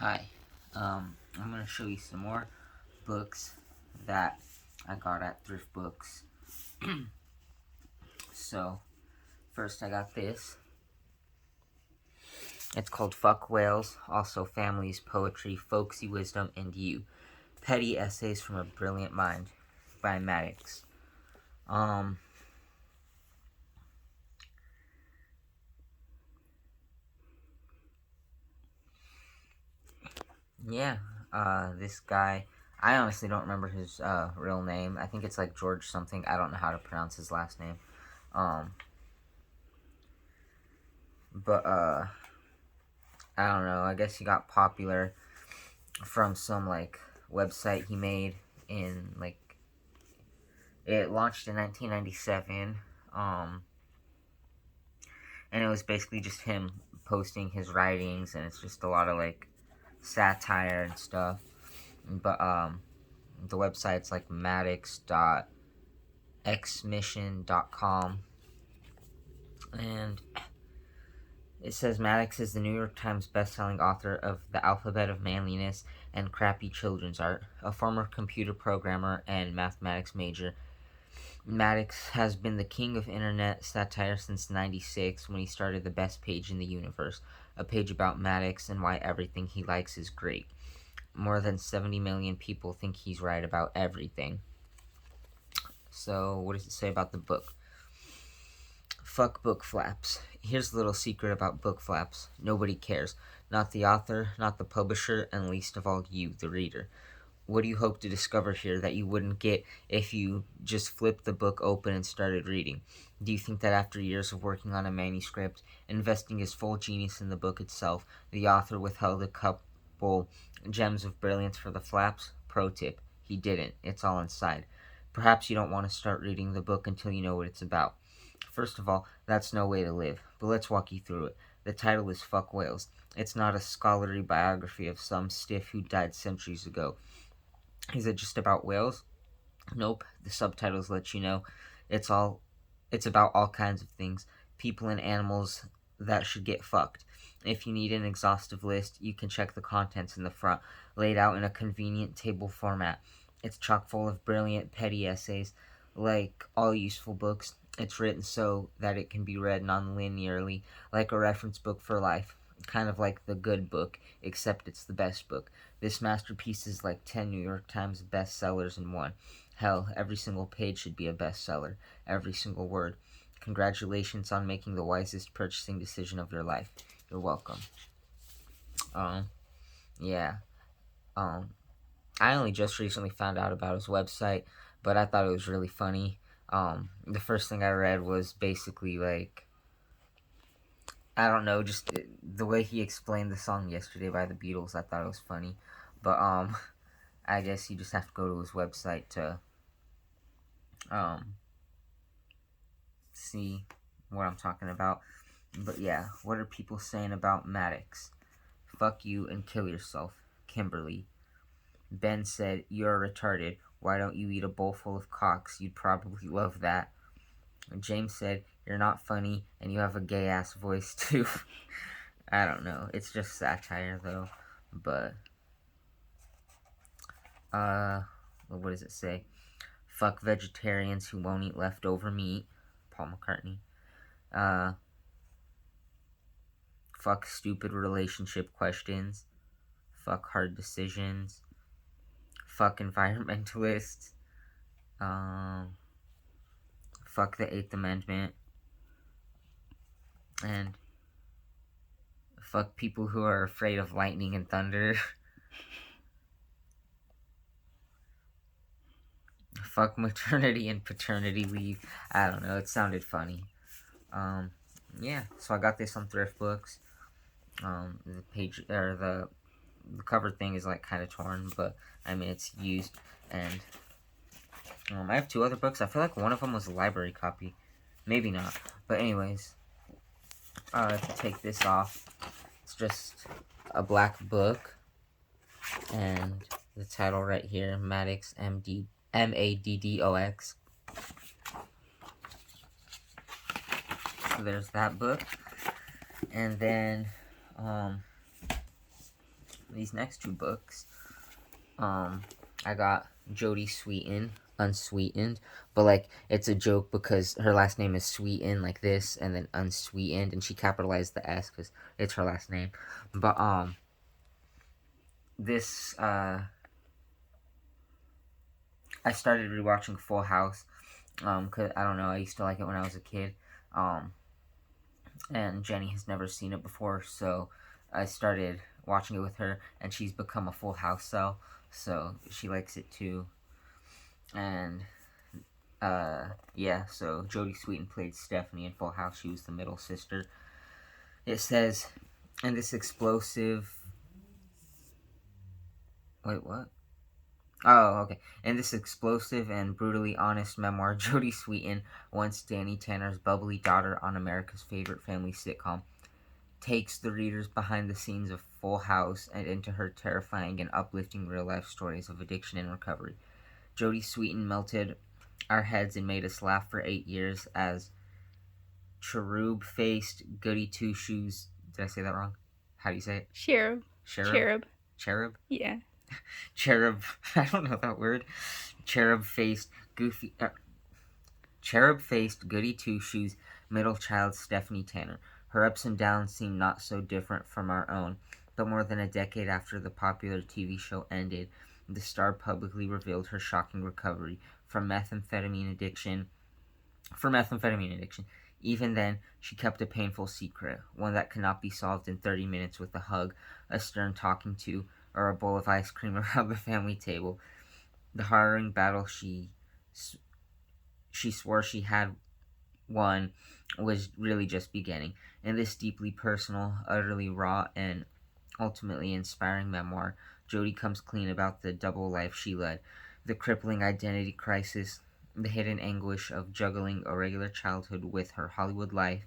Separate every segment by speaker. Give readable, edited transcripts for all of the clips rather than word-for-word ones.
Speaker 1: Hi, I'm going to show you some more books that I got at Thrift Books. So, first I got this. It's called Fuck Whales, also Families, Poetry, Folksy Wisdom, and You. Petty Essays from a Brilliant Mind by Maddox. Yeah, this guy, I honestly don't remember his real name. I think it's like George something. I don't know how to pronounce his last name. But I don't know. I guess he got popular from some like website he made in like it launched in 1997. And it was basically just him posting his writings, and it's just a lot of like satire and stuff. But the website's like maddox.xmission.com, and it says Maddox is the New York Times bestselling author of The Alphabet of Manliness and Crappy Children's Art, a former computer programmer and mathematics major. Maddox has been the king of internet satire since '96 when he started the best page in the universe, a page about Maddox and why everything he likes is great. More than 70 million people think he's right about everything. So, what does it say about the book? Fuck book flaps. Here's a little secret about book flaps. Nobody cares. Not the author, not the publisher, and least of all you, the reader. What do you hope to discover here that you wouldn't get if you just flipped the book open and started reading? Do you think that after years of working on a manuscript, investing his full genius in the book itself, the author withheld a couple gems of brilliance for the flaps? Pro tip, he didn't. It's all inside. Perhaps you don't want to start reading the book until you know what it's about. First of all, that's no way to live, but let's walk you through it. The title is Fuck Whales. It's not a scholarly biography of some stiff who died centuries ago. Is it just about whales? Nope. The subtitles let you know it's about all kinds of things, people and animals that should get fucked. If you need an exhaustive list, you can check the contents in the front, laid out in a convenient table format. It's chock full of brilliant petty essays. Like all useful books, it's written so that it can be read non-linearly, like a reference book for life. Kind of like the good book, except it's the best book. This masterpiece is like 10 New York Times bestsellers in one. Hell, every single page should be a bestseller. Every single word. Congratulations on making the wisest purchasing decision of your life. You're welcome. Yeah. I only just recently found out about his website, but I thought it was really funny. The first thing I read was basically like, I don't know, just the way he explained the song Yesterday by the Beatles. I thought it was funny. But I guess you just have to go to his website to see what I'm talking about. But yeah, what are people saying about Maddox? Fuck you and kill yourself. Kimberly. Ben said, "You're retarded. Why don't you eat a bowl full of cocks? You'd probably love that." James said, "You're not funny and you have a gay ass voice too." I don't know. It's just satire though. But what does it say? Fuck vegetarians who won't eat leftover meat. Paul McCartney. Fuck stupid relationship questions. Fuck hard decisions. Fuck environmentalists. Fuck the 8th Amendment. And fuck people who are afraid of lightning and thunder. Fuck maternity and paternity leave. I don't know, it sounded funny. Yeah, so I got this on Thrift Books. The page, or the cover thing is like kind of torn, but I mean it's used. And I have 2 other books. I feel like one of them was a library copy, maybe not. But anyways, to take this off, it's just a black book, and the title right here, Maddox, Maddox. So there's that book, and then these next two books, I got Jodie Sweetin, Unsweetened, but like it's a joke because her last name is Sweeten, like this, and then Unsweetened, and she capitalized the S because it's her last name. But this I started rewatching Full House, cause I don't know, I used to like it when I was a kid, and Jenny has never seen it before, so I started watching it with her, and she's become a Full House so she likes it too. And yeah, so Jodie Sweetin played Stephanie in Full House. She was the middle sister. It says, in this explosive. Wait, what? Oh, okay. In this explosive and brutally honest memoir, Jodie Sweetin, once Danny Tanner's bubbly daughter on America's favorite family sitcom, takes the readers behind the scenes of Full House and into her terrifying and uplifting real life stories of addiction and recovery. Jodie Sweetin melted our heads and made us laugh for 8 years as cherub faced goody two shoes. Did I say that wrong? How do you say it?
Speaker 2: Cherub.
Speaker 1: Cherub?
Speaker 2: Cherub. Yeah.
Speaker 1: Cherub. I don't know that word. Cherub faced goofy. Cherub faced goody two shoes middle child Stephanie Tanner. Her ups and downs seem not so different from our own, but more than a decade after the popular TV show ended, the star publicly revealed her shocking recovery from methamphetamine addiction. Even then, she kept a painful secret, one that cannot be solved in 30 minutes with a hug, a stern talking to, or a bowl of ice cream around the family table. The harrowing battle she swore she had won was really just beginning. In this deeply personal, utterly raw, and ultimately inspiring memoir, Jodie comes clean about the double life she led, the crippling identity crisis, the hidden anguish of juggling a regular childhood with her Hollywood life,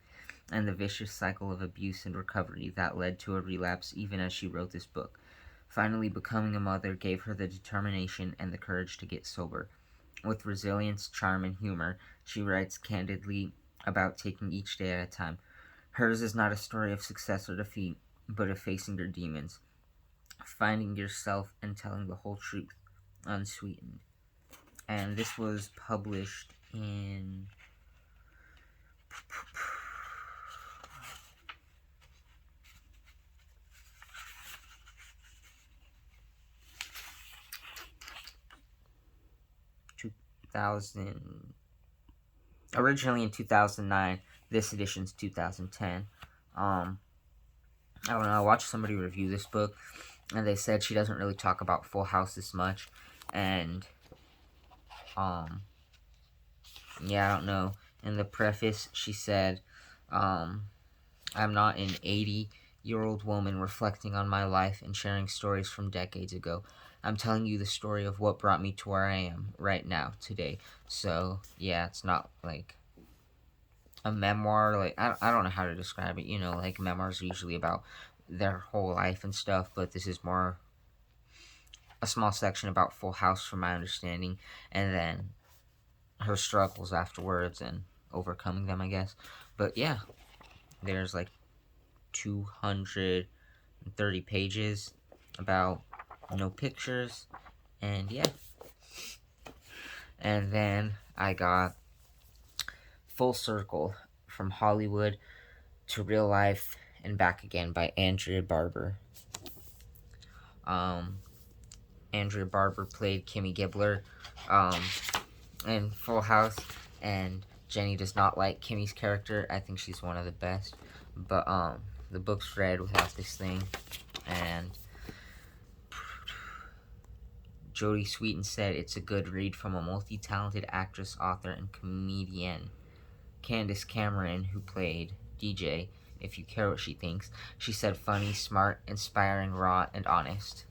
Speaker 1: and the vicious cycle of abuse and recovery that led to a relapse even as she wrote this book. Finally, becoming a mother gave her the determination and the courage to get sober. With resilience, charm, and humor, she writes candidly about taking each day at a time. Hers is not a story of success or defeat, but of facing your demons, finding yourself, and telling the whole truth, unsweetened. And this was published in 2000. Originally in 2009. This edition's 2010. I don't know. I watched somebody review this book, and they said she doesn't really talk about Full House this much, and yeah, I don't know. In the preface, she said, I'm not an 80-year-old woman reflecting on my life and sharing stories from decades ago. I'm telling you the story of what brought me to where I am right now, today. So, yeah, it's not like a memoir. Like, I don't know how to describe it. You know, like, memoirs are usually about their whole life and stuff, but this is more a small section about Full House, from my understanding, and then her struggles afterwards and overcoming them, I guess. But yeah, there's like 230 pages about no pictures, and yeah. And then I got Full Circle, From Hollywood to Real Life and Back Again by Andrea Barber. Andrea Barber played Kimmy Gibbler in Full House, and Jenny does not like Kimmy's character. I think she's one of the best, but the book's read without this thing, and Jodie Sweetin said it's a good read from a multi-talented actress, author, and comedian. Candace Cameron, who played DJ, if you care what she thinks, she said funny, smart, inspiring, raw, and honest.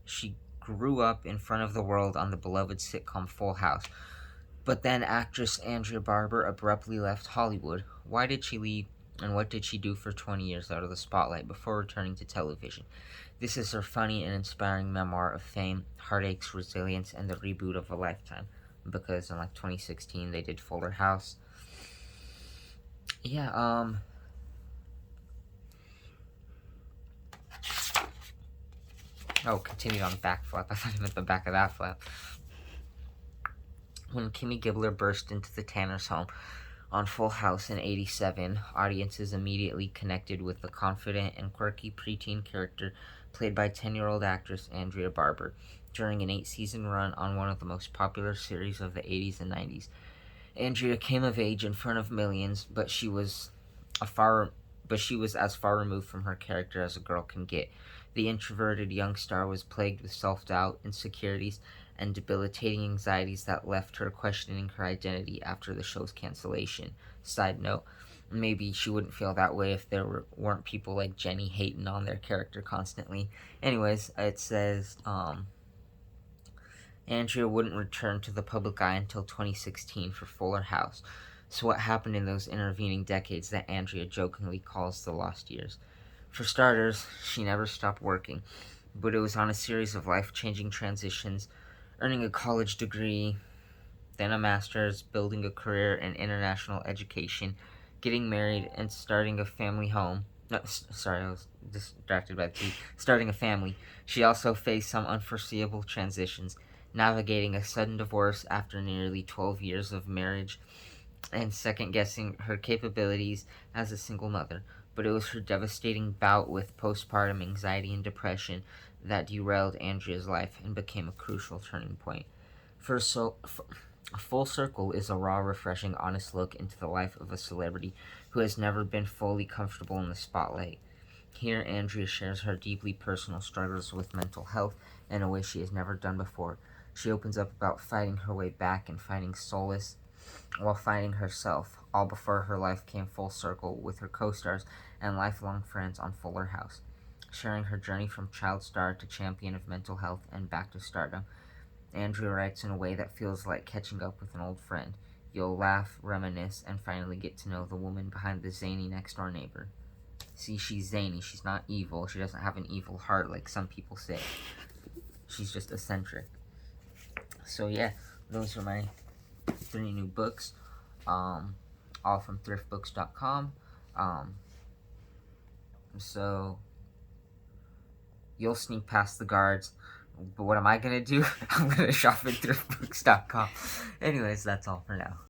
Speaker 1: She grew up in front of the world on the beloved sitcom Full House, but then actress Andrea Barber abruptly left Hollywood. Why did she leave, and what did she do for 20 years out of the spotlight before returning to television? This is her funny and inspiring memoir of fame, heartaches, resilience, and the reboot of a lifetime. Because in like 2016 they did Fuller House. Yeah, Oh, continued on the back flap. I thought you meant the back of that flap. When Kimmy Gibbler burst into the Tanner's home on Full House in '87, audiences immediately connected with the confident and quirky preteen character played by 10-year-old actress Andrea Barber during an 8-season run on one of the most popular series of the '80s and '90s. Andrea came of age in front of millions, but she was as far removed from her character as a girl can get. The introverted young star was plagued with self-doubt, insecurities, and debilitating anxieties that left her questioning her identity after the show's cancellation. Side note, maybe she wouldn't feel that way if there weren't people like Jenny hating on their character constantly. Anyways, it says, Andrea wouldn't return to the public eye until 2016 for Fuller House. So what happened in those intervening decades that Andrea jokingly calls the lost years? For starters, she never stopped working, but it was on a series of life-changing transitions, earning a college degree, then a master's, building a career in international education, getting married, and starting a family home. No, sorry, I was distracted by the T. Starting a family. She also faced some unforeseeable transitions, navigating a sudden divorce after nearly 12 years of marriage, and second-guessing her capabilities as a single mother. But it was her devastating bout with postpartum anxiety and depression that derailed Andrea's life and became a crucial turning point. Full Circle is a raw, refreshing, honest look into the life of a celebrity who has never been fully comfortable in the spotlight. Here, Andrea shares her deeply personal struggles with mental health in a way she has never done before. She opens up about fighting her way back and finding solace while finding herself, all before her life came full circle with her co-stars and lifelong friends on Fuller House, sharing her journey from child star to champion of mental health and back to stardom. Andrea writes in a way that feels like catching up with an old friend. You'll laugh, reminisce, and finally get to know the woman behind the zany next-door neighbor. See, she's zany. She's not evil. She doesn't have an evil heart like some people say. She's just eccentric. So yeah, those are my 3 new books, all from thriftbooks.com. So you'll sneak past the guards, but what am I gonna do? I'm gonna shop at thriftbooks.com. Anyways, that's all for now.